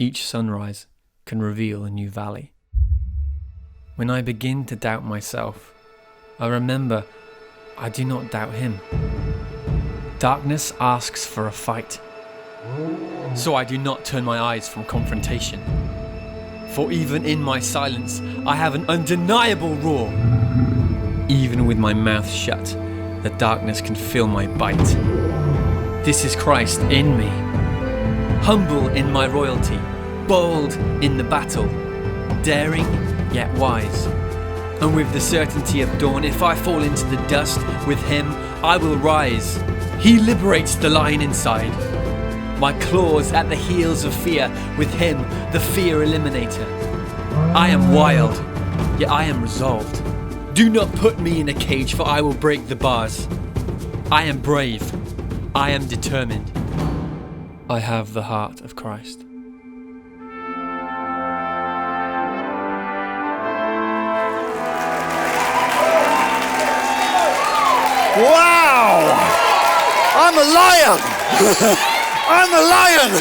Each sunrise can reveal a new valley. When I begin to doubt myself, I remember I do not doubt him. Darkness asks for a fight, so I do not turn my eyes from confrontation. For even in my silence, I have an undeniable roar. Even with my mouth shut, the darkness can feel my bite. This is Christ in me, humble in my royalty, bold in the battle, daring yet wise. And with the certainty of dawn, if I fall into the dust, with him I will rise. He liberates the lion inside. My claws at the heels of fear, with him, the fear eliminator. I am wild, yet I am resolved. Do not put me in a cage, for I will break the bars. I am brave. I am determined. I have the heart of Christ. Wow! I'm a lion! I'm a lion!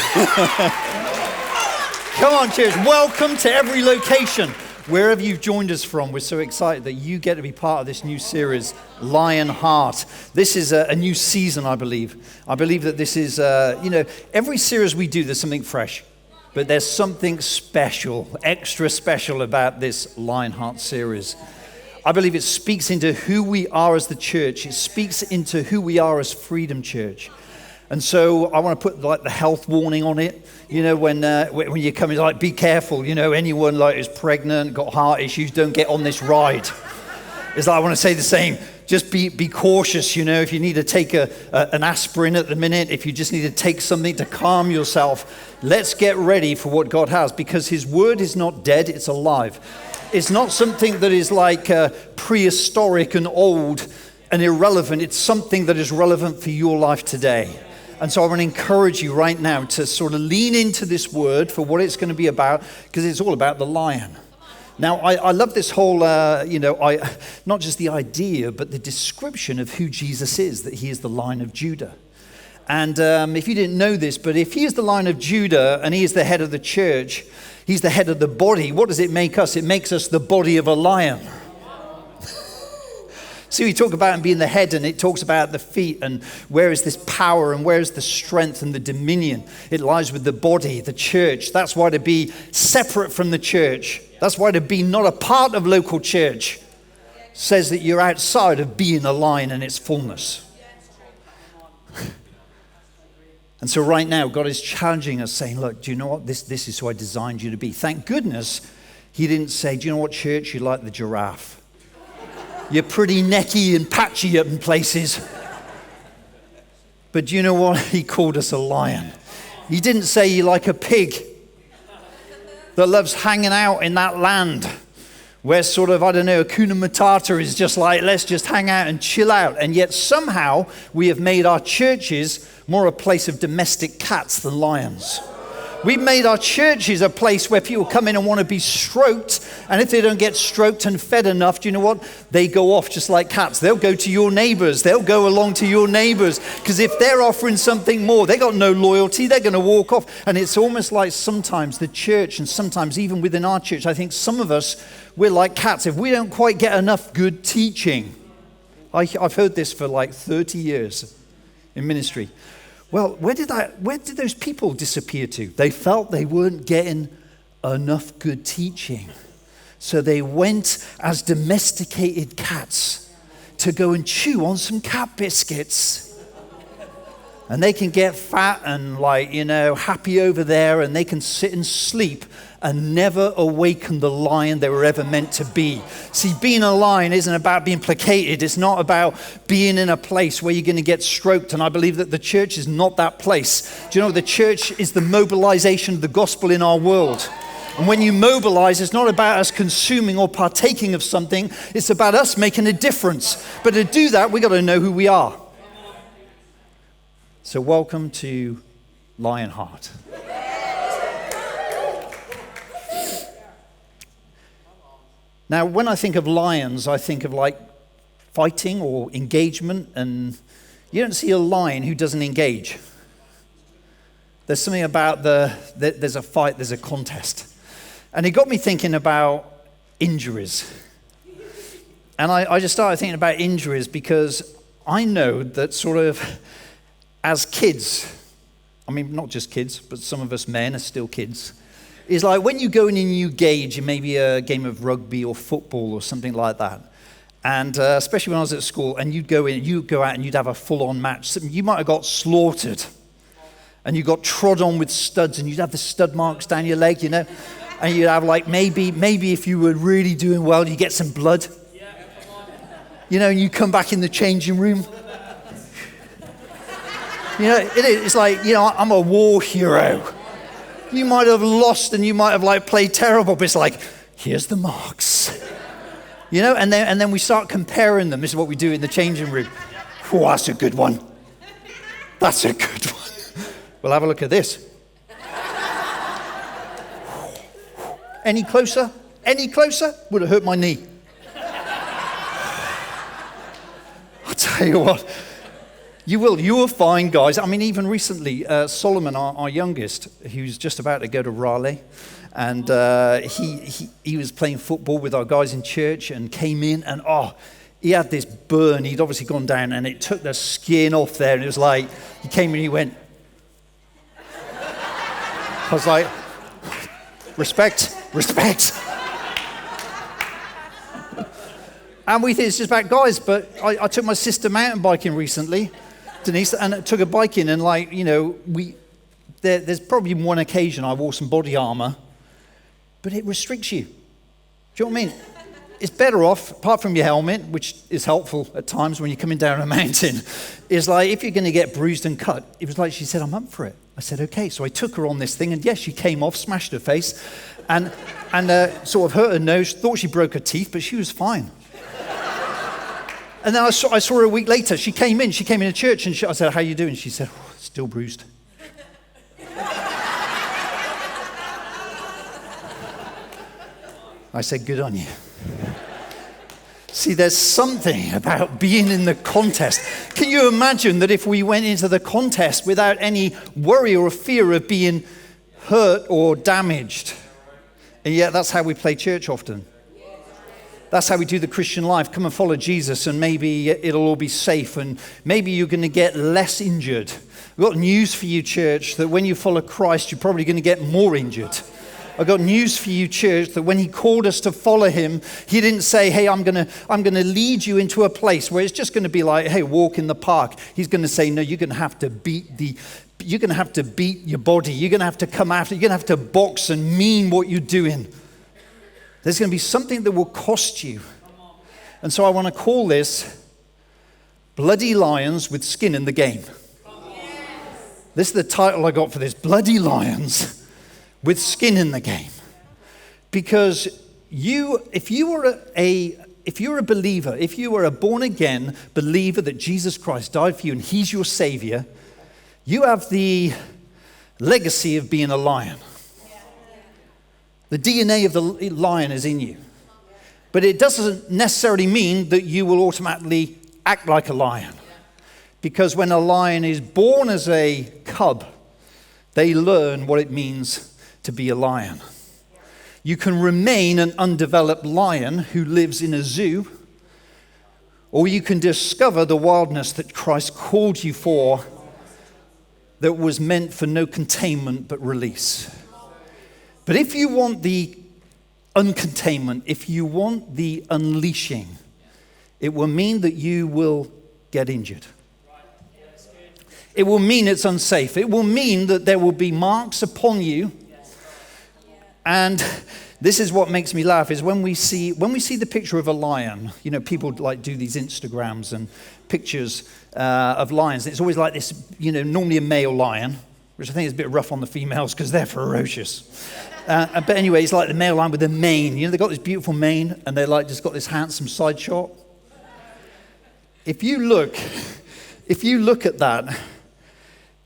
Come on, cheers. Welcome to every location. Wherever you've joined us from, we're so excited that you get to be part of this new series, Lionheart. This is a new season, I believe. I believe that this is, every series we do, there's something fresh. But there's something special, extra special about this Lionheart series. I believe it speaks into who we are as the church. It speaks into who we are as Freedom Church. And so I want to put like the health warning on it. You know, when you come in, like, be careful. You know, anyone like is pregnant, got heart issues, don't get on this ride. It's like I want to say the same. Just be cautious. You know, if you need to take an aspirin at the minute, if you just need to take something to calm yourself, let's get ready for what God has, because His word is not dead; it's alive. It's not something that is like prehistoric and old and irrelevant. It's something that is relevant for your life today. And so I want to encourage you right now to sort of lean into this word for what it's going to be about, because it's all about the lion. Now, I love this whole, not just the idea, but the description of who Jesus is, that he is the Lion of Judah. And if you didn't know this, but if he is the Lion of Judah and he is the head of the church, he's the head of the body, what does it make us? It makes us the body of a lion. See, we talk about him being the head, and it talks about the feet, and where is this power, and where is the strength and the dominion? It lies with the body, the church. That's why to be separate from the church, that's why to be not a part of local church, says that you're outside of being a lion in its fullness. And so right now, God is challenging us, saying, look, do you know what? This is who I designed you to be. Thank goodness he didn't say, do you know what, church? You're like the giraffe. You're pretty necky and patchy up in places. But do you know what? He called us a lion. He didn't say you're like a pig that loves hanging out in that land where sort of, Hakuna Matata is just like, let's just hang out and chill out. And yet somehow we have made our churches more a place of domestic cats than lions. We've made our churches a place where people come in and want to be stroked. And if they don't get stroked and fed enough, do you know what? They go off just like cats. They'll go to your neighbors. They'll go along to your neighbors. Because if they're offering something more, they got no loyalty. They're going to walk off. And it's almost like sometimes the church, and sometimes even within our church, I think some of us, we're like cats. If we don't quite get enough good teaching. I've heard this for like 30 years in ministry. Well, where did those people disappear to? They felt they weren't getting enough good teaching. So they went as domesticated cats to go and chew on some cat biscuits. And they can get fat and happy over there, and they can sit and sleep and never awaken the lion they were ever meant to be. See, being a lion isn't about being placated. It's not about being in a place where you're going to get stroked. And I believe that the church is not that place. Do you know, the church is the mobilization of the gospel in our world. And when you mobilize, it's not about us consuming or partaking of something. It's about us making a difference. But to do that, we've got to know who we are. So welcome to Lionheart. Now, when I think of lions, I think of like fighting or engagement, and you don't see a lion who doesn't engage. There's something about there's a fight, there's a contest. And it got me thinking about injuries. And I just started thinking about injuries because I know that sort of as kids, I mean, not just kids, but some of us men are still kids, is like when you go in and you gauge maybe a game of rugby or football or something like that, and especially when I was at school, and you'd go out and you'd have a full-on match. You might have got slaughtered, and you got trod on with studs, and you'd have the stud marks down your leg, and you'd have like maybe if you were really doing well, you get some blood, and you come back in the changing room. It's like, I'm a war hero. You might have lost and you might have like played terrible, but it's like, here's the marks. And then we start comparing them. This is what we do in the changing room. Oh, that's a good one. That's a good one. Well, have a look at this. Any closer? Any closer? Would have hurt my knee. I'll tell you what. You will find, guys. I mean, even recently, Solomon, our youngest, who's just about to go to Raleigh, and he was playing football with our guys in church and came in, and he had this burn. He'd obviously gone down, and it took the skin off there, and it was like, he came in and he went. I was like, respect. And we think it's just about guys, but I took my sister mountain biking recently, Denise, and I took a bike in, and there's probably one occasion I wore some body armor, but it restricts you. Do you know what I mean? It's better off, apart from your helmet, which is helpful at times when you're coming down a mountain, is like if you're going to get bruised and cut, it was like she said, I'm up for it. I said, okay. So I took her on this thing, and yes, she came off, smashed her face, and sort of hurt her nose, thought she broke her teeth, but she was fine. And then I saw her a week later. She came in to church, and I said, how you doing? She said, still bruised. I said, good on you. See, there's something about being in the contest. Can you imagine that if we went into the contest without any worry or fear of being hurt or damaged? And yet that's how we play church often. That's how we do the Christian life. Come and follow Jesus, and maybe it'll all be safe, and maybe you're going to get less injured. I've got news for you, church, that when you follow Christ, you're probably going to get more injured. I've got news for you, church, that when he called us to follow him, he didn't say, hey, I'm going to lead you into a place where it's just going to be like, hey, walk in the park. He's going to say, no, you're going to have to beat your body. You're going to have to come after. You're going to have to box and mean what you're doing. There's going to be something that will cost you. And so I want to call this Bloody Lions with Skin in the Game. This is the title I got for this, Bloody Lions with Skin in the Game. Because if you're a believer, if you are a born-again believer that Jesus Christ died for you and he's your Savior, you have the legacy of being a lion. The DNA of the lion is in you. But it doesn't necessarily mean that you will automatically act like a lion. Because when a lion is born as a cub, they learn what it means to be a lion. You can remain an undeveloped lion who lives in a zoo, or you can discover the wildness that Christ called you for, that was meant for no containment but release. But if you want the uncontainment, if you want the unleashing, it will mean that you will get injured. It will mean it's unsafe. It will mean that there will be marks upon you. And this is what makes me laugh, is when we see the picture of a lion, people like do these Instagrams and pictures of lions. It's always like this, normally a male lion, which I think is a bit rough on the females because they're ferocious. But anyway, it's like the male lion with the mane. They've got this beautiful mane, and they're like just got this handsome side shot. If you look at that,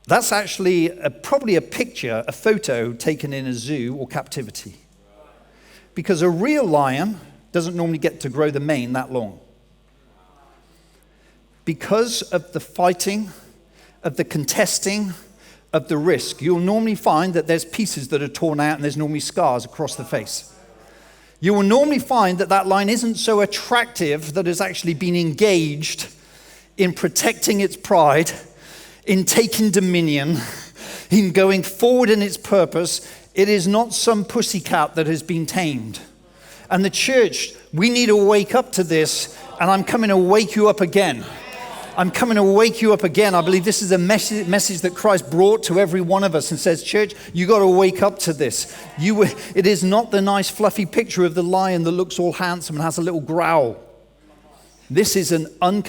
that's actually probably a picture, a photo taken in a zoo or captivity. Because a real lion doesn't normally get to grow the mane that long. Because of the fighting, of the contesting, of the risk, you'll normally find that there's pieces that are torn out and there's normally scars across the face. You will normally find that that lion isn't so attractive that it's actually been engaged in protecting its pride, in taking dominion, in going forward in its purpose. It is not some pussycat that has been tamed. And the church, we need to wake up to this, and I'm coming to wake you up again. I'm coming to wake you up again. I believe this is a message that Christ brought to every one of us and says, church, you got to wake up to this. It is not the nice fluffy picture of the lion that looks all handsome and has a little growl. This is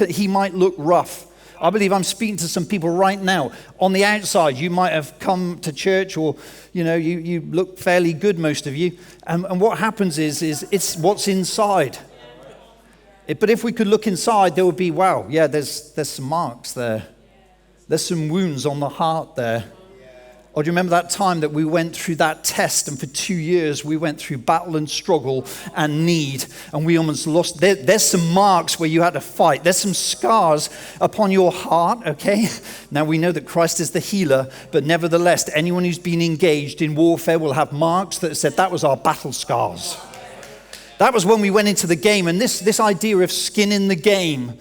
he might look rough. I believe I'm speaking to some people right now. On the outside, you might have come to church, or you look fairly good, most of you. And what happens is it's what's inside. But if we could look inside, there would be, wow, yeah, there's some marks there. There's some wounds on the heart there. Or do you remember that time that we went through that test, and for 2 years we went through battle and struggle and need, and we almost lost. There's some marks where you had to fight. There's some scars upon your heart, okay? Now we know that Christ is the healer, but nevertheless, anyone who's been engaged in warfare will have marks that said that was our battle scars. That was when we went into the game. And this idea of skin in the game,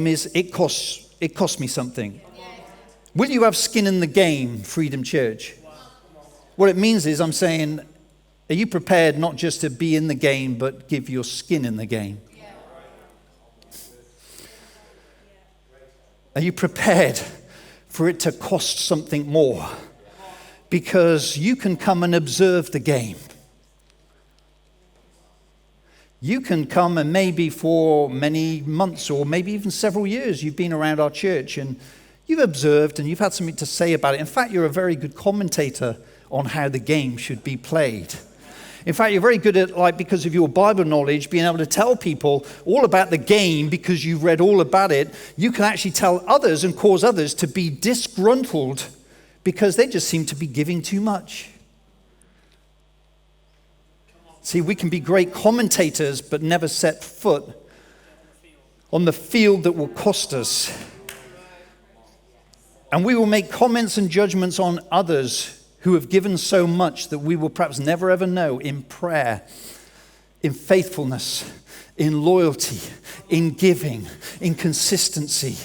is it costs me something. Will you have skin in the game, Freedom Church? What it means is, I'm saying, are you prepared not just to be in the game, but give your skin in the game? Are you prepared for it to cost something more? Because you can come and observe the game. You can come, and maybe for many months or maybe even several years you've been around our church and you've observed and you've had something to say about it. In fact, you're a very good commentator on how the game should be played. In fact, you're very good at, because of your Bible knowledge, being able to tell people all about the game because you've read all about it. You can actually tell others and cause others to be disgruntled because they just seem to be giving too much. See, we can be great commentators, but never set foot on the field that will cost us. And we will make comments and judgments on others who have given so much that we will perhaps never ever know in prayer, in faithfulness, in loyalty, in giving, in consistency.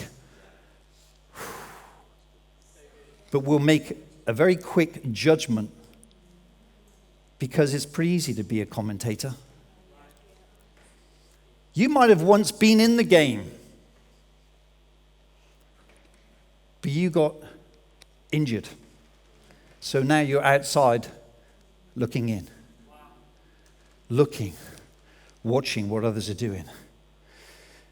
But we'll make a very quick judgment because it's pretty easy to be a commentator. You might have once been in the game, but you got injured. So now you're outside looking in, watching what others are doing.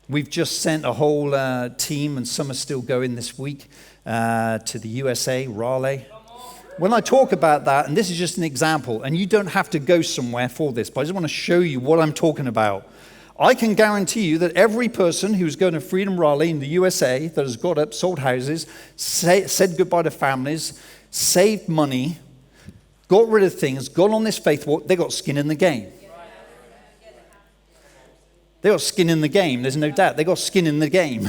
We've just sent a whole team, and some are still going this week, to the USA, Raleigh. When I talk about that, and this is just an example, and you don't have to go somewhere for this, but I just want to show you what I'm talking about. I can guarantee you that every person who's going to Freedom Raleigh in the USA that has got up, sold houses, said goodbye to families, saved money, got rid of things, gone on this faith walk, they got skin in the game. They got skin in the game, there's no doubt. They got skin in the game.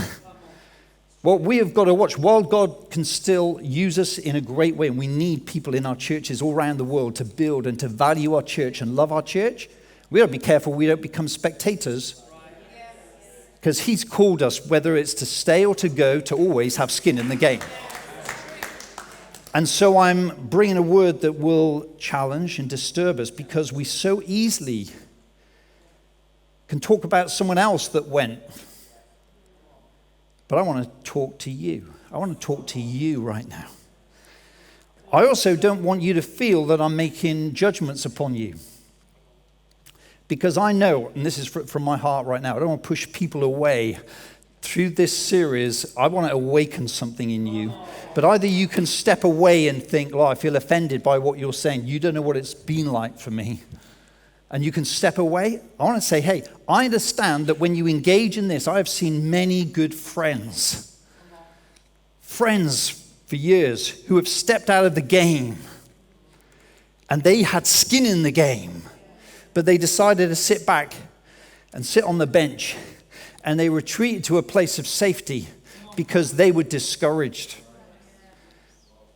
What we have got to watch, while God can still use us in a great way, and we need people in our churches all around the world to build and to value our church and love our church, we got to be careful we don't become spectators. Because he's called us, whether it's to stay or to go, to always have skin in the game. And so I'm bringing a word that will challenge and disturb us, because we so easily can talk about someone else that went. But I want to talk to you. I want to talk to you right now. I also don't want you to feel that I'm making judgments upon you. Because I know, and this is from my heart right now, I don't want to push people away. Through this series, I want to awaken something in you. But either you can step away and think, I feel offended by what you're saying. You don't know what it's been like for me. And you can step away. I want to say, hey, I understand that when you engage in this, I have seen many good friends for years who have stepped out of the game. And they had skin in the game. But they decided to sit back and sit on the bench. And they retreated to a place of safety because they were discouraged.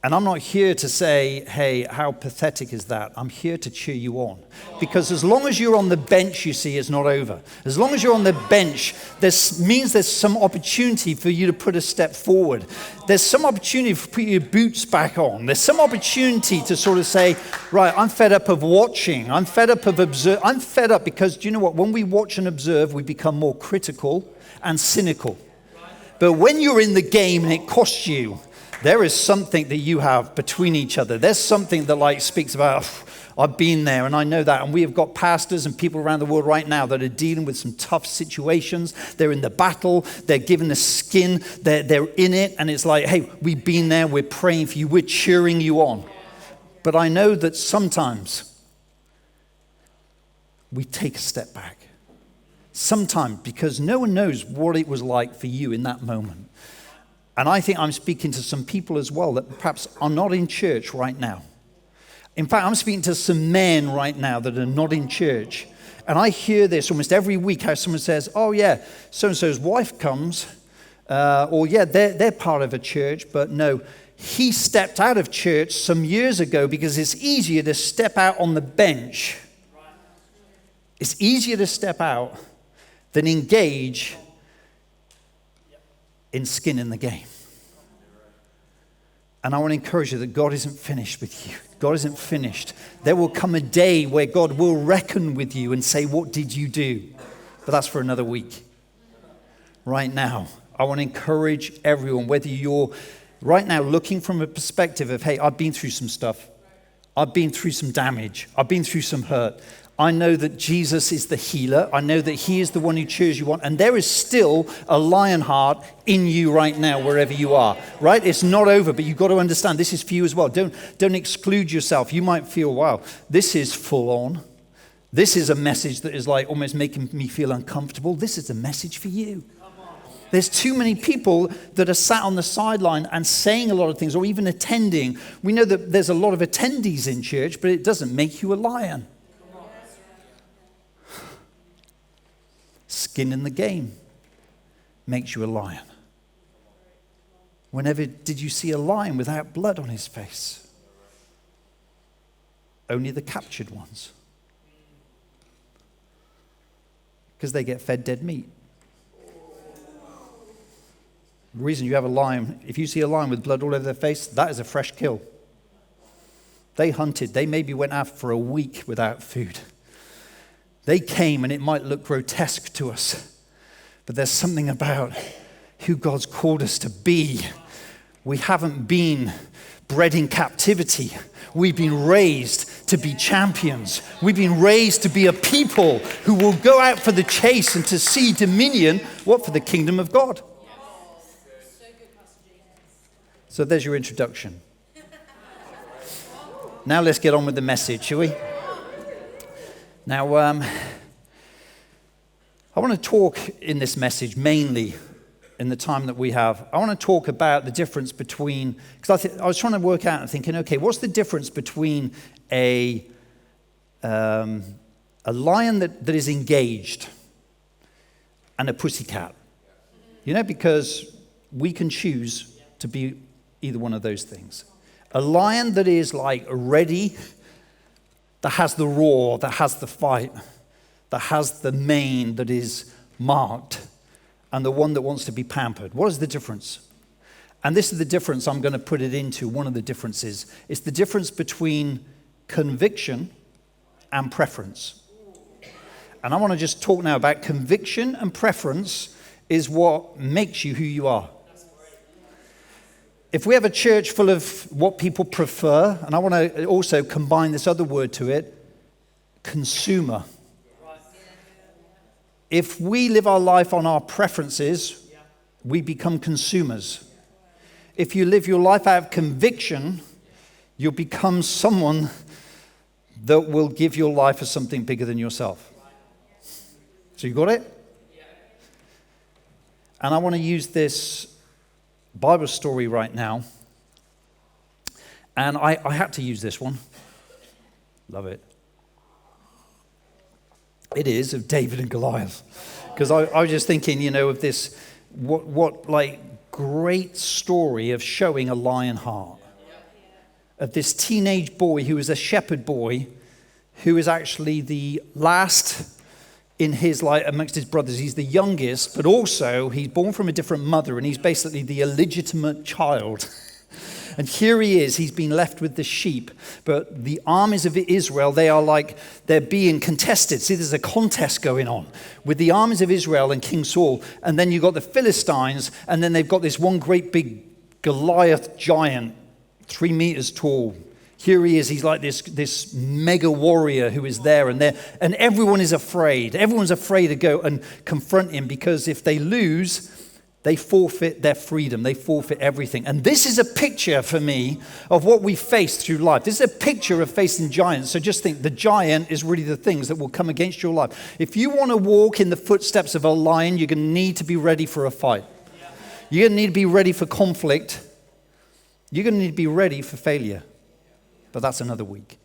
And I'm not here to say, hey, how pathetic is that? I'm here to cheer you on. Because as long as you're on the bench, you see, it's not over. As long as you're on the bench, this means there's some opportunity for you to put a step forward. There's some opportunity to put your boots back on. There's some opportunity to sort of say, right, I'm fed up of watching. I'm fed up of observing. I'm fed up because, do you know what? When we watch and observe, we become more critical and cynical. But when you're in the game and it costs you, there is something that you have between each other. There's something that like speaks about, I've been there and I know that. And we have got pastors and people around the world right now that are dealing with some tough situations. They're in the battle. They're given the skin. They're in it. And it's like, hey, we've been there. We're praying for you. We're cheering you on. But I know that sometimes we take a step back. Sometimes because no one knows what it was like for you in that moment. And I think I'm speaking to some people as well that perhaps are not in church right now. In fact, I'm speaking to some men right now that are not in church. And I hear this almost every week how someone says, oh yeah, so-and-so's wife comes. Or yeah, they're part of a church, but no, he stepped out of church some years ago because it's easier to step out on the bench. It's easier to step out than engage in skin in the game. And I want to encourage you that God isn't finished with you. God isn't finished. There will come a day where God will reckon with you and say, what did you do? But that's for another week. Right now, I want to encourage everyone, whether you're right now looking from a perspective of, hey, I've been through some stuff. I've been through some damage. I've been through some hurt. I know that Jesus is the healer. I know that he is the one who cheers you on. And there is still a Lionheart in you right now, wherever you are, right? It's not over, but you've got to understand this is for you as well. Don't exclude yourself. You might feel, wow, this is full on. This is a message that is like almost making me feel uncomfortable. This is a message for you. There's too many people that are sat on the sideline and saying a lot of things or even attending. We know that there's a lot of attendees in church, but it doesn't make you a lion. Skin in the game makes you a lion. Whenever did you see a lion without blood on his face? Only the captured ones. Because they get fed dead meat. The reason you have a lion, if you see a lion with blood all over their face, that is a fresh kill. They hunted. They maybe went out for a week without food. They came, and it might look grotesque to us, but there's something about who God's called us to be. We haven't been bred in captivity. We've been raised to be champions. We've been raised to be a people who will go out for the chase and to see dominion, what, for the kingdom of God. So there's your introduction. Now let's get on with the message, shall we? Now, I want to talk in this message mainly in the time that we have. I want to talk about the difference between, because I was trying to work out and thinking, okay, what's the difference between a lion that is engaged and a pussycat? You know, because we can choose to be either one of those things. A lion that is like ready, that has the roar, that has the fight, that has the mane that is marked, and the one that wants to be pampered. What is the difference? And this is the difference I'm going to put it into, one of the differences. It's the difference between conviction and preference. And I want to just talk now about conviction and preference is what makes you who you are. If we have a church full of what people prefer, and I want to also combine this other word to it, consumer. If we live our life on our preferences, we become consumers. If you live your life out of conviction, you'll become someone that will give your life as something bigger than yourself. So you got it? And I want to use this Bible story right now. And I had to use this one. Love it. It is of David and Goliath. Because I was just thinking, of this, what like great story of showing a Lionheart. of this teenage boy who is a shepherd boy, who is actually the last in his life amongst his brothers. He's the youngest, but also he's born from a different mother, and he's basically the illegitimate child. And here he is, he's been left with the sheep, but the armies of Israel, they're being contested. See, there's a contest going on with the armies of Israel and King Saul, and then you've got the Philistines, and then they've got this one great big Goliath giant, 3 meters tall. Here he is, he's like this mega warrior who is there, and everyone is afraid. Everyone's afraid to go and confront him, because if they lose, they forfeit their freedom. They forfeit everything. And this is a picture for me of what we face through life. This is a picture of facing giants. So just think, the giant is really the things that will come against your life. If you want to walk in the footsteps of a lion, you're going to need to be ready for a fight. You're going to need to be ready for conflict. You're going to need to be ready for failure. But that's another week.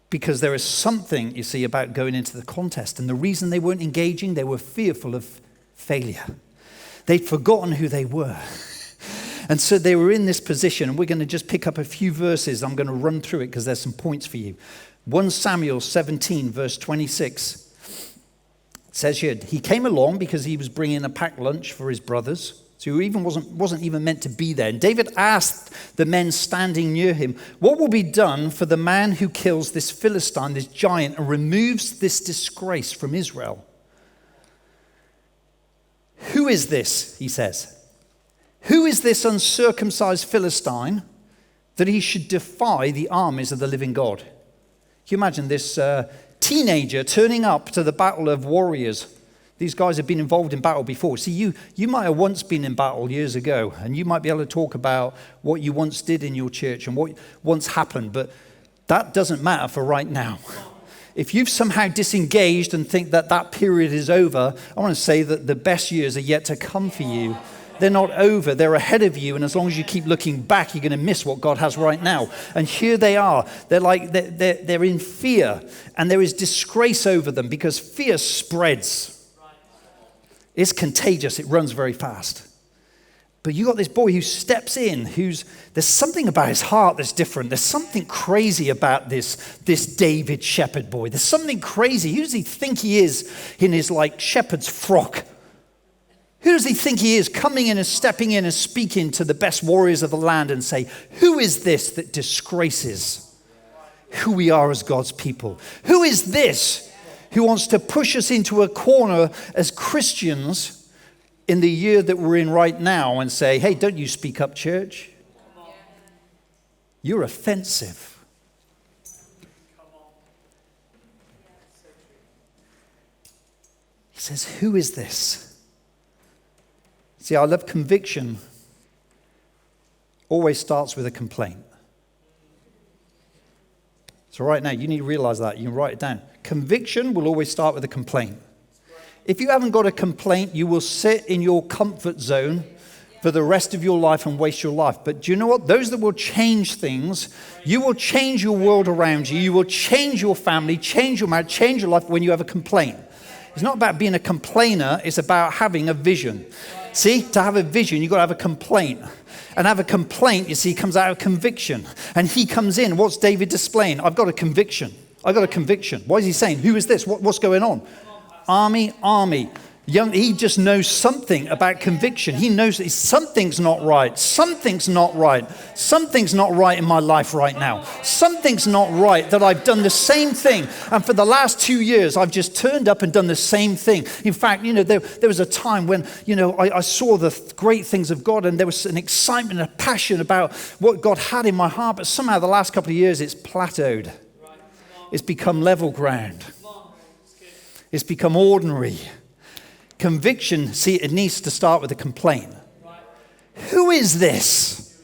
Because there is something, you see, about going into the contest. And the reason they weren't engaging, they were fearful of failure. They'd forgotten who they were. And so they were in this position. And we're going to just pick up a few verses. I'm going to run through it because there's some points for you. 1 Samuel 17, verse 26. It says here, he came along because he was bringing a packed lunch for his brothers. So he even wasn't even meant to be there. And David asked the men standing near him, what will be done for the man who kills this Philistine, this giant, and removes this disgrace from Israel? Who is this, he says? Who is this uncircumcised Philistine that he should defy the armies of the living God? Can you imagine this teenager turning up to the battle of warriors? These guys have been involved in battle before. See, you might have once been in battle years ago, and you might be able to talk about what you once did in your church and what once happened, but that doesn't matter for right now. If you've somehow disengaged and think that period is over, I want to say that the best years are yet to come for you. They're not over, they're ahead of you, and as long as you keep looking back, you're going to miss what God has right now. And here they are. They're in fear, and there is disgrace over them because fear spreads. It's contagious. It runs very fast. But you got this boy who steps in, there's something about his heart that's different. There's something crazy about this David shepherd boy. There's something crazy. Who does he think he is in his shepherd's frock? Who does he think he is coming in and stepping in and speaking to the best warriors of the land and say, who is this that disgraces who we are as God's people? Who is this who wants to push us into a corner as Christians in the year that we're in right now and say, hey, don't you speak up, church? You're offensive. He says, who is this? See, I love conviction. Always starts with a complaint. So right now, you need to realize that. You can write it down. Conviction will always start with a complaint. If you haven't got a complaint, you will sit in your comfort zone for the rest of your life and waste your life. But do you know what? Those that will change things, you will change your world around you. You will change your family, change your marriage, change your life when you have a complaint. It's not about being a complainer. It's about having a vision. See, to have a vision, you've got to have a complaint. And have a complaint, you see, comes out of conviction. And he comes in. What's David displaying? I've got a conviction. I've got a conviction. What is he saying? Who is this? What's going on? Army. He just knows something about conviction. He knows that something's not right. Something's not right. Something's not right in my life right now. Something's not right that I've done the same thing. And for the last 2 years, I've just turned up and done the same thing. In fact, there was a time when, I saw the great things of God, and there was an excitement and a passion about what God had in my heart. But somehow the last couple of years, it's plateaued. It's become level ground. It's become ordinary. Conviction, see, it needs to start with a complaint. Who is this?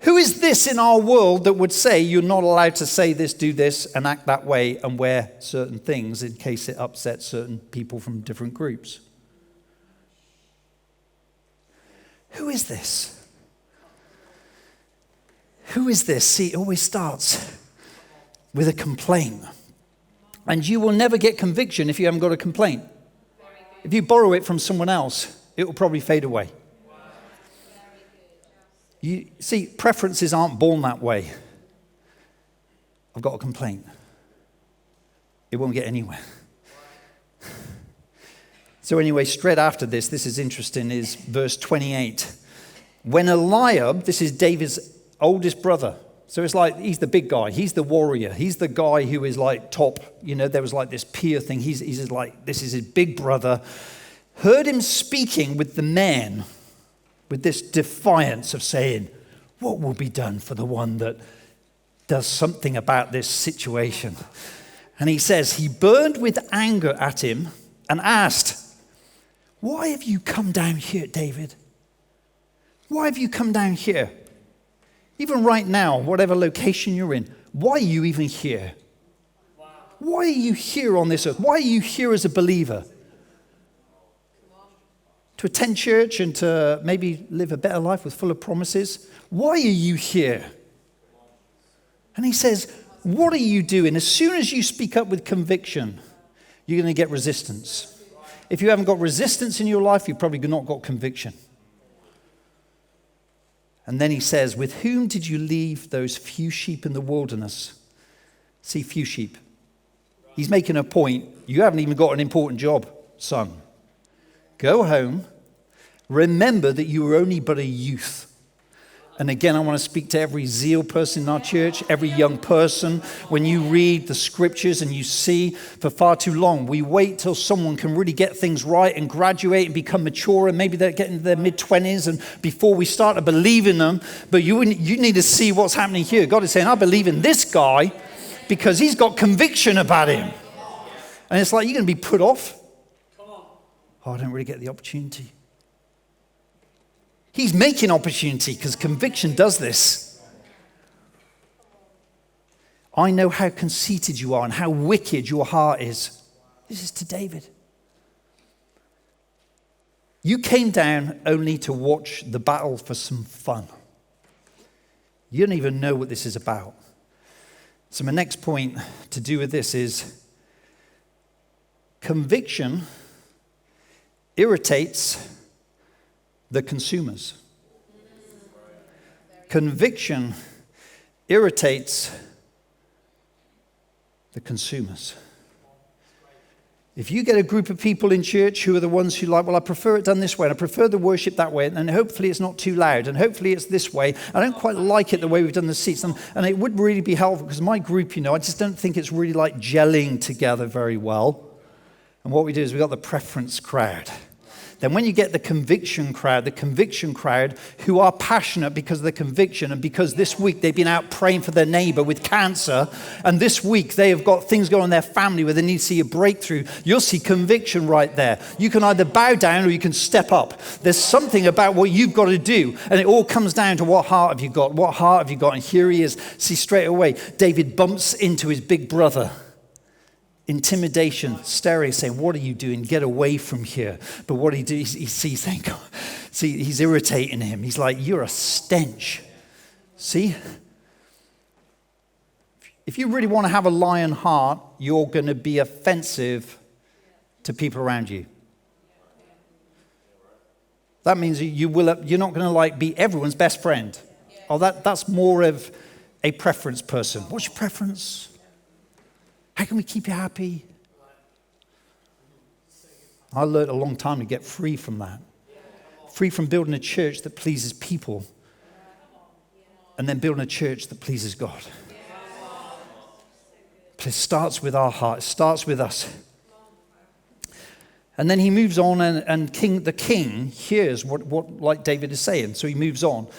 Who is this in our world that would say you're not allowed to say this, do this, and act that way and wear certain things in case it upsets certain people from different groups? Who is this? Who is this? See, it always starts with a complaint. And you will never get conviction if you haven't got a complaint. If you borrow it from someone else, it will probably fade away. You see, preferences aren't born that way. I've got a complaint. It won't get anywhere. So anyway, straight after this is interesting, is verse 28. When Eliab, this is David's oldest brother, so it's like he's the big guy, he's the warrior, he's the guy who is like top, there was like this peer thing, he's like, this is his big brother, heard him speaking with the men, with this defiance of saying, what will be done for the one that does something about this situation? And he says, he burned with anger at him and asked, why have you come down here, David? Why have you come down here? Even right now, whatever location you're in, why are you even here? Why are you here on this earth? Why are you here as a believer? To attend church and to maybe live a better life with full of promises? Why are you here? And he says, what are you doing? As soon as you speak up with conviction, you're going to get resistance. If you haven't got resistance in your life, you've probably not got conviction. And then he says, with whom did you leave those few sheep in the wilderness? See, few sheep. He's making a point. You haven't even got an important job, son. Go home. Remember that you were only but a youth. And again, I want to speak to every zeal person in our church, every young person. When you read the scriptures and you see for far too long, we wait till someone can really get things right and graduate and become mature, and maybe they're getting to their mid-20s, and before we start to believe in them. But you need to see what's happening here. God is saying, I believe in this guy because he's got conviction about him. And it's like, you're going to be put off. Oh, I don't really get the opportunity. He's making opportunity because conviction does this. I know how conceited you are and how wicked your heart is. This is to David. You came down only to watch the battle for some fun. You don't even know what this is about. So my next point to do with this is conviction irritates the consumers. Conviction irritates the consumers. If you get a group of people in church who are the ones who like, well, I prefer it done this way, and I prefer the worship that way, and hopefully it's not too loud, and hopefully it's this way. I don't quite like it the way we've done the seats, and it would really be helpful because my group, I just don't think it's really like gelling together very well. And what we do is we got the preference crowd. Then when you get the conviction crowd who are passionate because of the conviction, and because this week they've been out praying for their neighbor with cancer, and this week they have got things going on in their family where they need to see a breakthrough, you'll see conviction right there. You can either bow down or you can step up. There's something about what you've got to do, and it all comes down to what heart have you got? What heart have you got? And here he is. See, straight away, David bumps into his big brother. Intimidation, staring, saying, what are you doing? Get away from here. But what he do, he sees, thank God. See, he's irritating him. He's like, you're a stench. See? If you really want to have a lion heart, you're going to be offensive to people around you. That means you're not going to be everyone's best friend. Oh, that's more of a preference person. What's your preference? How can we keep you happy? I learned a long time to get free from that. Free from building a church that pleases people and then building a church that pleases God. It starts with our heart. It starts with us. And then he moves on, and the king hears what like David is saying. So he moves on.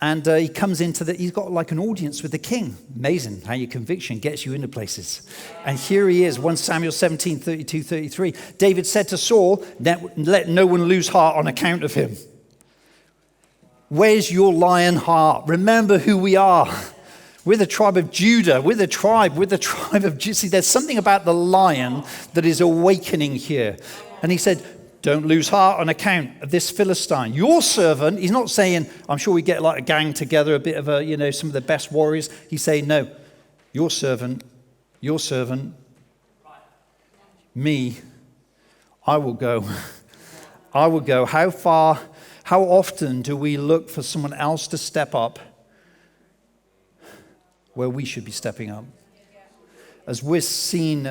And he comes he's got like an audience with the king. Amazing how your conviction gets you into places. And here he is, 1 Samuel 17, 32, 33. David said to Saul, let no one lose heart on account of him. Where's your lion heart? Remember who we are. We're the tribe of Judah. We're the tribe of Judah. See, there's something about the lion that is awakening here. And he said, don't lose heart on account of this Philistine. Your servant, he's not saying, I'm sure we get like a gang together, a bit of some of the best warriors. He's saying, no, your servant, me, I will go. How far How often do we look for someone else to step up where we should be stepping up? As we're seeing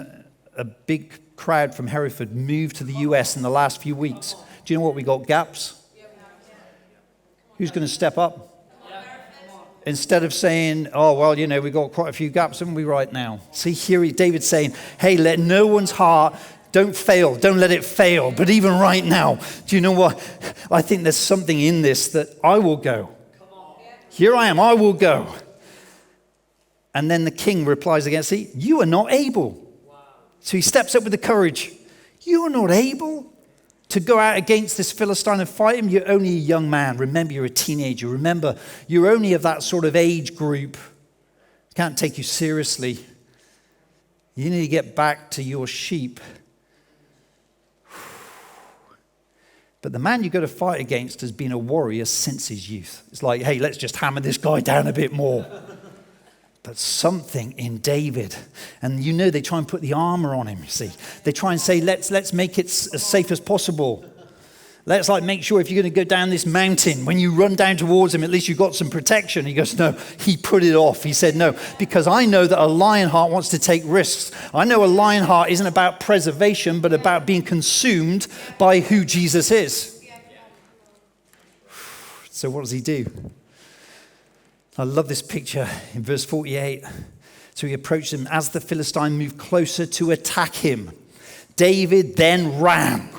a big crowd from Hereford move to the US in the last few weeks, do you know what? We got gaps. Who's going to step up? Instead of saying, oh, well, we've got quite a few gaps, haven't we, right now? See, here David's saying, hey, let no one's heart, don't fail, don't let it fail. But even right now, do you know what? I think there's something in this that I will go. Here I am, I will go. And then the king replies again, see, you are not able. So he steps up with the courage. You are not able to go out against this Philistine and fight him. You're only a young man. Remember, you're a teenager. Remember, you're only of that sort of age group. Can't take you seriously. You need to get back to your sheep. But the man you've got to fight against has been a warrior since his youth. It's like, hey, let's just hammer this guy down a bit more. But something in David, and they try and put the armor on him, you see. They try and say, let's make it as safe as possible. Let's make sure if you're going to go down this mountain, when you run down towards him, at least you've got some protection. He goes, no, he put it off. He said, no, because I know that a Lionheart wants to take risks. I know a Lionheart isn't about preservation, but about being consumed by who Jesus is. So what does he do? I love this picture in verse 48. So he approached him as the Philistine moved closer to attack him. David then ran.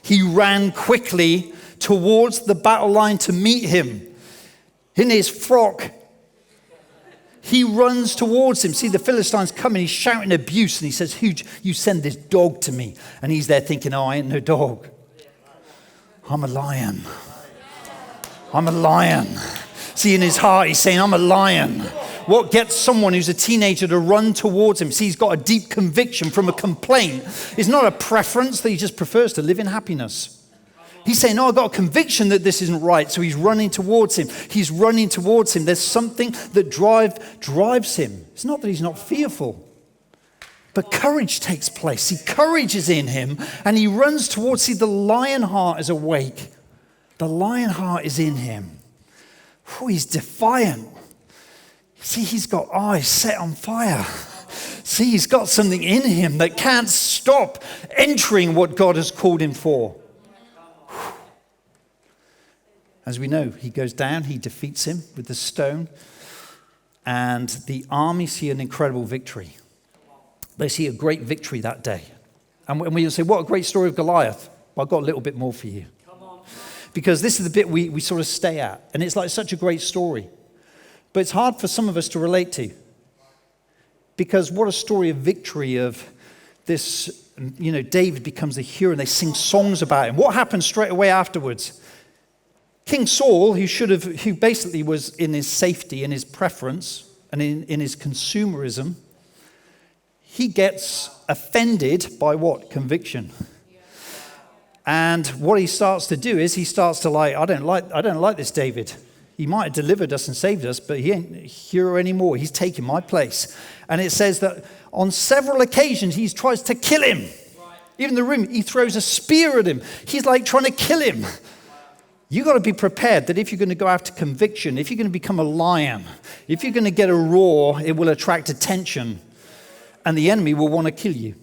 He ran quickly towards the battle line to meet him. In his frock, he runs towards him. See, the Philistine's coming. He's shouting abuse. And he says, you send this dog to me. And he's there thinking, oh, I ain't no dog. I'm a lion. I'm a lion. See, in his heart, he's saying, I'm a lion. What gets someone who's a teenager to run towards him? See, he's got a deep conviction from a complaint. It's not a preference that he just prefers to live in happiness. He's saying, no, I've got a conviction that this isn't right. So he's running towards him. He's running towards him. There's something that drives him. It's not that he's not fearful, but courage takes place. See, courage is in him, and he runs towards, see, the Lionheart is awake. The Lionheart is in him. Oh, he's defiant. See, he's got eyes set on fire. See, he's got something in him that can't stop entering what God has called him for. As we know, he goes down, he defeats him with the stone, and the army see an incredible victory. They see a great victory that day. And we say, what a great story of Goliath. Well, I've got a little bit more for you. Because this is the bit we sort of stay at. And it's like such a great story. But it's hard for some of us to relate to. Because what a story of victory of this, David becomes the hero and they sing songs about him. What happens straight away afterwards? King Saul, who basically was in his safety, in his preference, and in his consumerism, he gets offended by what? Conviction. And what he starts to do is he starts to I don't like this David. He might have delivered us and saved us, but he ain't a hero anymore. He's taken my place. And it says that on several occasions he tries to kill him. Right. Even the room, he throws a spear at him. He's trying to kill him. You've got to be prepared that if you're going to go after conviction, if you're going to become a lion, if you're going to get a roar, it will attract attention. And the enemy will want to kill you.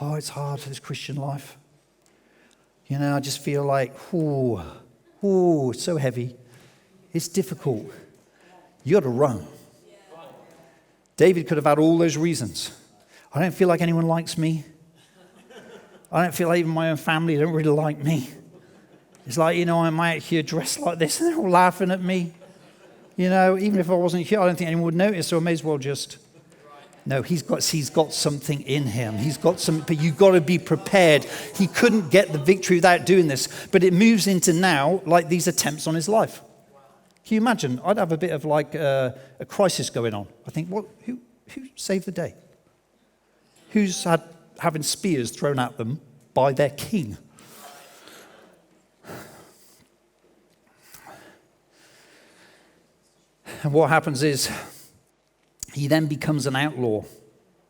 Oh, it's hard, this Christian life. I just feel like, it's so heavy. It's difficult. You got to run. David could have had all those reasons. I don't feel like anyone likes me. I don't feel like even my own family don't really like me. It's like, I'm out here dressed like this and they're all laughing at me. Even if I wasn't here, I don't think anyone would notice, so I may as well just... No, he's got something in him. He's got some, but you've got to be prepared. He couldn't get the victory without doing this. But it moves into now, these attempts on his life. Can you imagine? I'd have a bit of a crisis going on. I think, who saved the day? Who's having spears thrown at them by their king? And what happens is, he then becomes an outlaw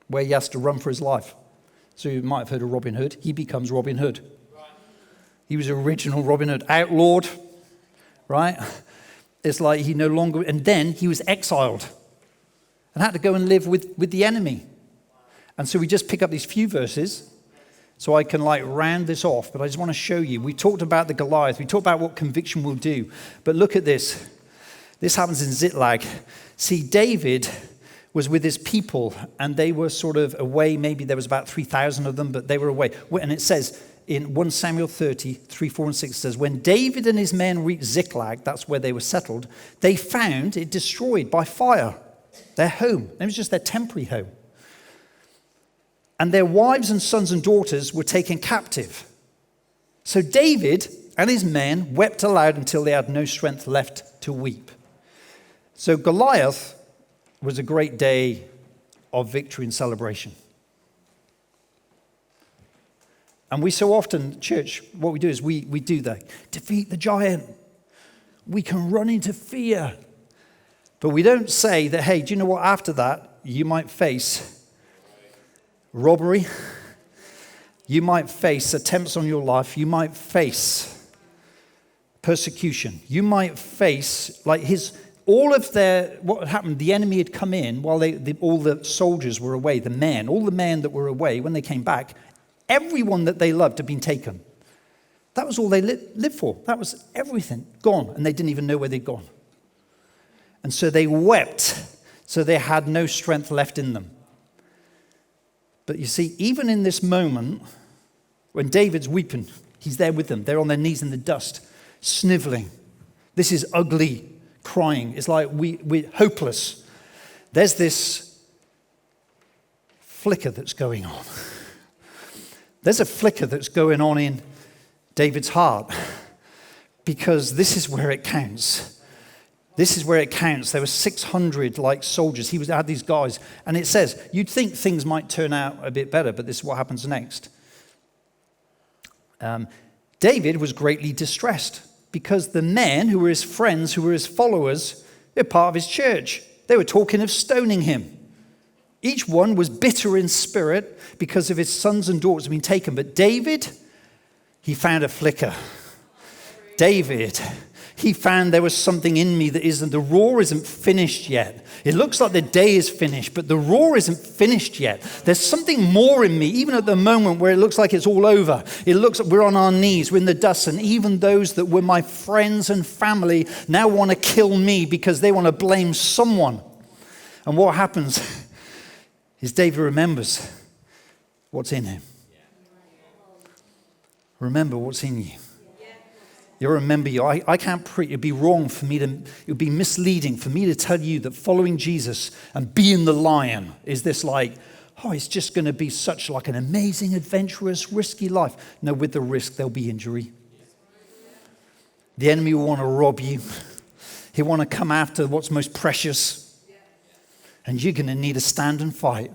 where he has to run for his life. So you might have heard of Robin Hood. He becomes Robin Hood. He was original Robin Hood, outlawed, right? It's like he no longer, and then he was exiled and had to go and live with the enemy. And so we just pick up these few verses so I can round this off, but I just want to show you. We talked about the Goliath. We talked about what conviction will do. But look at this. This happens in Ziklag. See, David was with his people, and they were sort of away. Maybe there was about 3,000 of them, but they were away. And it says in 1 Samuel 30, 3, 4, and 6, it says, when David and his men reached Ziklag, that's where they were settled, they found it destroyed by fire, their home. It was just their temporary home. And their wives and sons and daughters were taken captive. So David and his men wept aloud until they had no strength left to weep. So Goliath was a great day of victory and celebration. And we so often, church, what we do is we do that. Defeat the giant. We can run into fear. But we don't say that, hey, do you know what? After that, you might face robbery. You might face attempts on your life. You might face persecution. You might face, what happened, the enemy had come in while all the soldiers were away, all the men that were away, when they came back, everyone that they loved had been taken. That was all they lived for. That was everything gone, and they didn't even know where they'd gone. And so they wept, so they had no strength left in them. But you see, even in this moment, when David's weeping, he's there with them. They're on their knees in the dust, sniveling. This is ugly crying. It's like we're hopeless. There's this flicker that's going on. There's a flicker that's going on in David's heart, because this is where it counts. This is where it counts. There were 600 soldiers. He had these guys. And it says, you'd think things might turn out a bit better, but this is what happens next. David was greatly distressed because the men who were his friends, who were his followers, they're part of his church. They were talking of stoning him. Each one was bitter in spirit because of his sons and daughters had been taken. But David, he found a flicker. David, he found there was something in me that isn't, the roar isn't finished yet. It looks like the day is finished, but the roar isn't finished yet. There's something more in me, even at the moment where it looks like it's all over. It looks like we're on our knees, we're in the dust, and even those that were my friends and family now want to kill me because they want to blame someone. And what happens is David remembers what's in him. Remember what's in you. You'll remember you. I can't preach. It'd be wrong for me it would be misleading for me to tell you that following Jesus and being the lion is this it's just going to be such an amazing, adventurous, risky life. No, with the risk, there'll be injury. The enemy will want to rob you. He'll want to come after what's most precious. And you're going to need to stand and fight.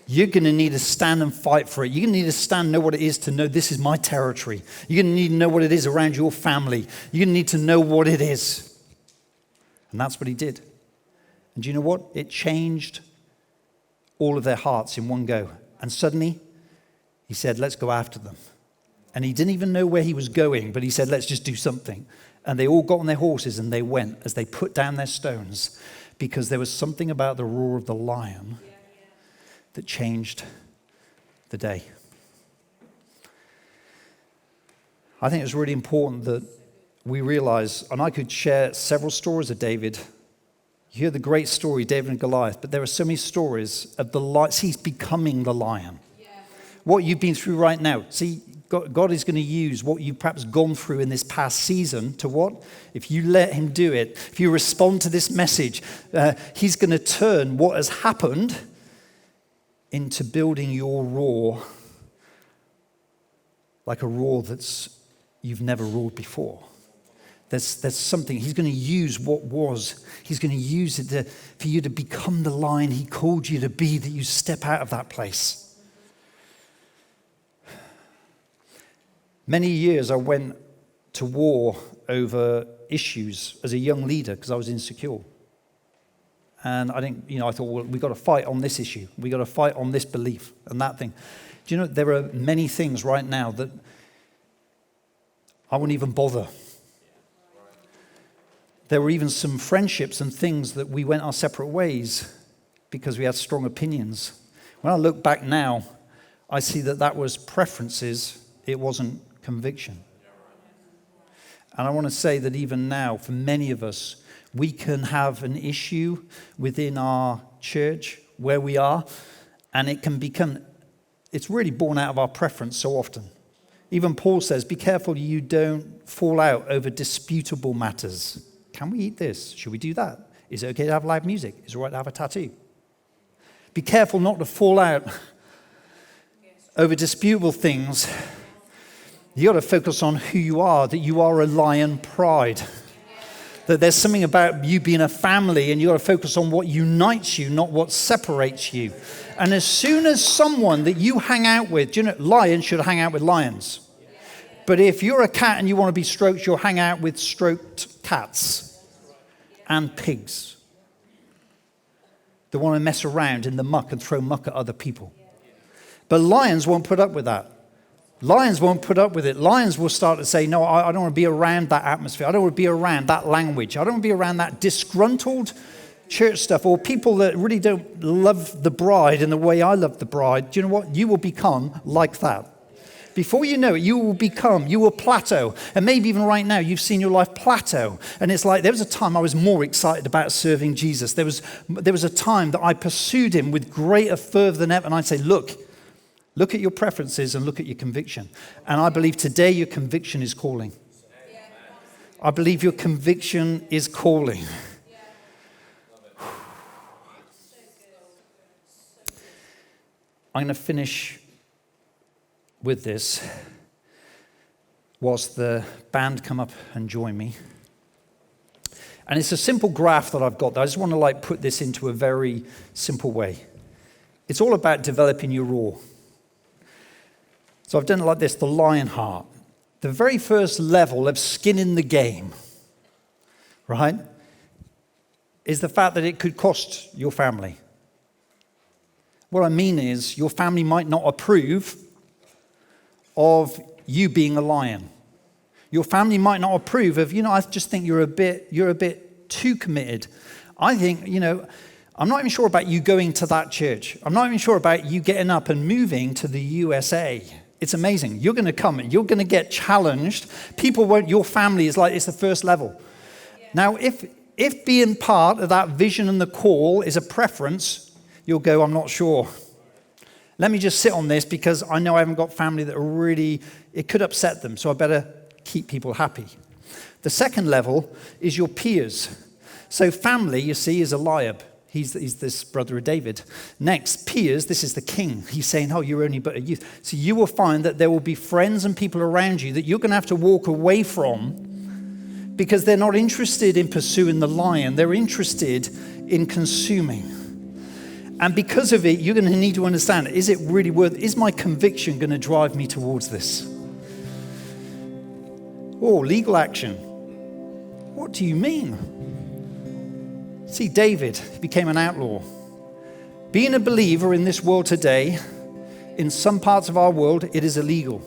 You're going to need to stand and fight for it. You're going to need to stand and know what it is to know this is my territory. You're going to need to know what it is around your family. You're going to need to know what it is. And that's what he did. And do you know what? It changed all of their hearts in one go. And suddenly, he said, let's go after them. And he didn't even know where he was going, but he said, let's just do something. And they all got on their horses and they went as they put down their stones, because there was something about the roar of the lion that changed the day. I think it's really important that we realize, and I could share several stories of David. You hear the great story, David and Goliath, but there are so many stories of the lion. He's becoming the lion. What you've been through right now. See, God is going to use what you've perhaps gone through in this past season to what? If you let him do it, if you respond to this message, he's going to turn what has happened into building your roar like a roar that's you've never roared before. There's something. He's going to use what was. He's going to use it for you to become the lion he called you to be, that you step out of that place. Many years I went to war over issues as a young leader because I was insecure. And I thought, well, we've got to fight on this issue. We've got to fight on this belief and that thing. Do you know, there are many things right now that I wouldn't even bother. There were even some friendships and things that we went our separate ways because we had strong opinions. When I look back now, I see that that was preferences. It wasn't conviction. And I want to say that even now, for many of us, we can have an issue within our church where we are, and it can become, it's really born out of our preference so often. Even Paul says, be careful you don't fall out over disputable matters. Can we eat this? Should we do that? Is it okay to have live music? Is it all right to have a tattoo? Be careful not to fall out over disputable things. You got to focus on who you are, that you are a lion pride. That there's something about you being a family, and you got to focus on what unites you, not what separates you. And as soon as someone that you hang out with, do you know, lions should hang out with lions. But if you're a cat and you want to be stroked, you'll hang out with stroked cats and pigs. They want to mess around in the muck and throw muck at other people. But lions won't put up with that. Lions won't put up with it. Lions will start to say, no, I don't want to be around that atmosphere. I don't want to be around that language. I don't want to be around that disgruntled church stuff, or people that really don't love the bride in the way I love the bride. Do you know what? You will become like that. Before you know it, you will plateau. And maybe even right now, you've seen your life plateau. And it's like, there was a time I was more excited about serving Jesus. There was a time that I pursued him with greater fervor than ever. And I'd say, look at your preferences and look at your conviction. And I believe today your conviction is calling. I believe your conviction is calling. I'm going to finish with this whilst the band come up and join me. And it's a simple graph that I've got. I just want to put this into a very simple way. It's all about developing your roar. So I've done it like this, the Lionheart. The very first level of skin in the game, right, is the fact that it could cost your family. What I mean is your family might not approve of you being a lion. Your family might not approve of, I just think you're a bit too committed. I think, I'm not even sure about you going to that church. I'm not even sure about you getting up and moving to the USA. It's amazing. You're going to come. You're going to get challenged. People won't. Your family is it's the first level. Yeah. Now, if being part of that vision and the call is a preference, you'll go, I'm not sure. Let me just sit on this because I know I haven't got family that are really, it could upset them. So I better keep people happy. The second level is your peers. So family, you see, is Eliab. He's this brother of David. Next, peers, this is the king. He's saying, you're only but a youth. So you will find that there will be friends and people around you that you're going to have to walk away from because they're not interested in pursuing the lion. They're interested in consuming. And because of it, you're going to need to understand, is my conviction going to drive me towards this? Legal action. What do you mean? See, David became an outlaw. Being a believer in this world today, in some parts of our world, it is illegal.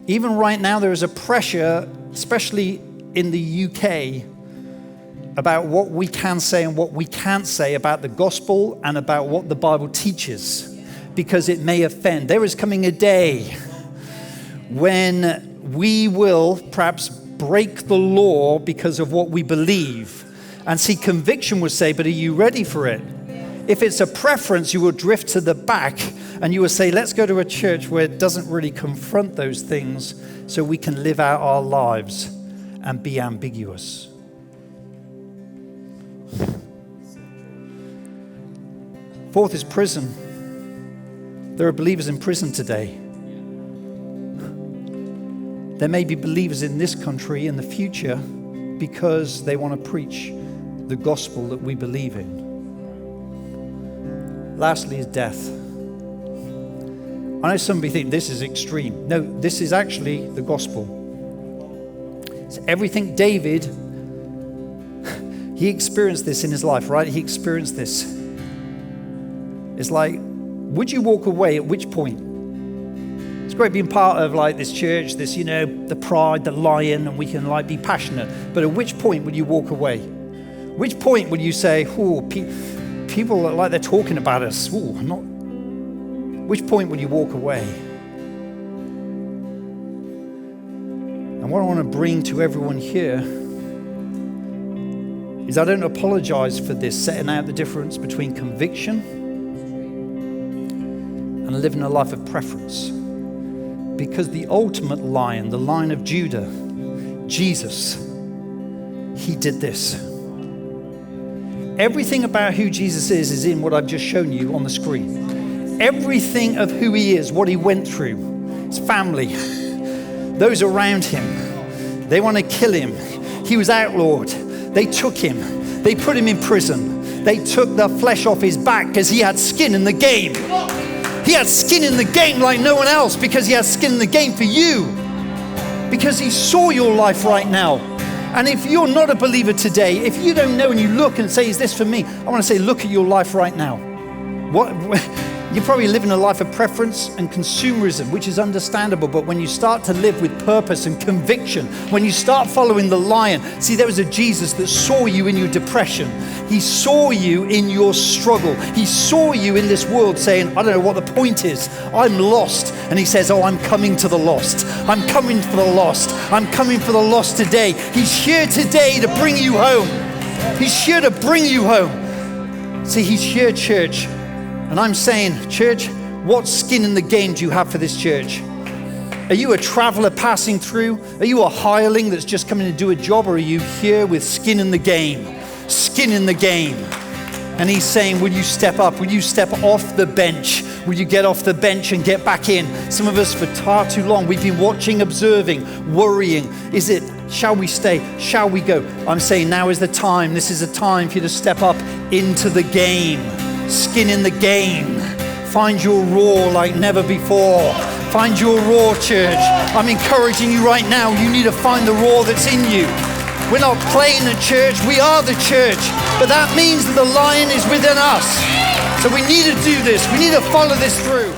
Even right now, there is a pressure, especially in the UK, about what we can say and what we can't say about the gospel and about what the Bible teaches, because it may offend. There is coming a day when we will perhaps break the law because of what we believe. And see, conviction would say, but are you ready for it? If it's a preference, you will drift to the back and you will say, let's go to a church where it doesn't really confront those things so we can live out our lives and be ambiguous. Fourth is prison. There are believers in prison today. There may be believers in this country in the future because they want to preach the gospel that we believe in. Lastly is death. I know somebody think this is extreme. No, this is actually the gospel. It's everything David, he experienced this in his life, right? He experienced this. It's like, would you walk away at which point? It's great being part of like this church, this, you know, the pride, the lion, and we can like be passionate. But at which point will you walk away? Which point will you say, oh, people are like they're talking about us. Oh, I'm not. Which point will you walk away? And what I want to bring to everyone here is I don't apologize for this, setting out the difference between conviction and living a life of preference. Because the ultimate lion, the Lion of Judah, Jesus, he did this. Everything about who Jesus is in what I've just shown you on the screen. Everything of who he is, what he went through, his family, those around him, they want to kill him. He was outlawed. They took him. They put him in prison. They took the flesh off his back because he had skin in the game. He had skin in the game like no one else because he had skin in the game for you. Because he saw your life right now. And if you're not a believer today, if you don't know and you look and say, is this for me? I want to say, look at your life right now. You're probably living a life of preference and consumerism, which is understandable. But when you start to live with purpose and conviction, when you start following the lion, see, there was a Jesus that saw you in your depression. He saw you in your struggle. He saw you in this world saying, I don't know what the point is. I'm lost. And he says, oh, I'm coming to the lost. I'm coming for the lost. I'm coming for the lost today. He's here today to bring you home. He's here to bring you home. See, he's here, church. And I'm saying, church, what skin in the game do you have for this church? Are you a traveler passing through? Are you a hireling that's just coming to do a job? Or are you here with skin in the game? Skin in the game. And he's saying, will you step up? Will you step off the bench? Will you get off the bench and get back in? Some of us for far too long, we've been watching, observing, worrying. Is it, shall we stay? Shall we go? I'm saying now is the time. This is a time for you to step up into the game. Skin in the game. Find your roar like never before. Find your roar, church. I'm encouraging you right now. You need to find the roar that's in you. We're not playing the church. We are the church. But that means that the lion is within us. So we need to do this. We need to follow this through.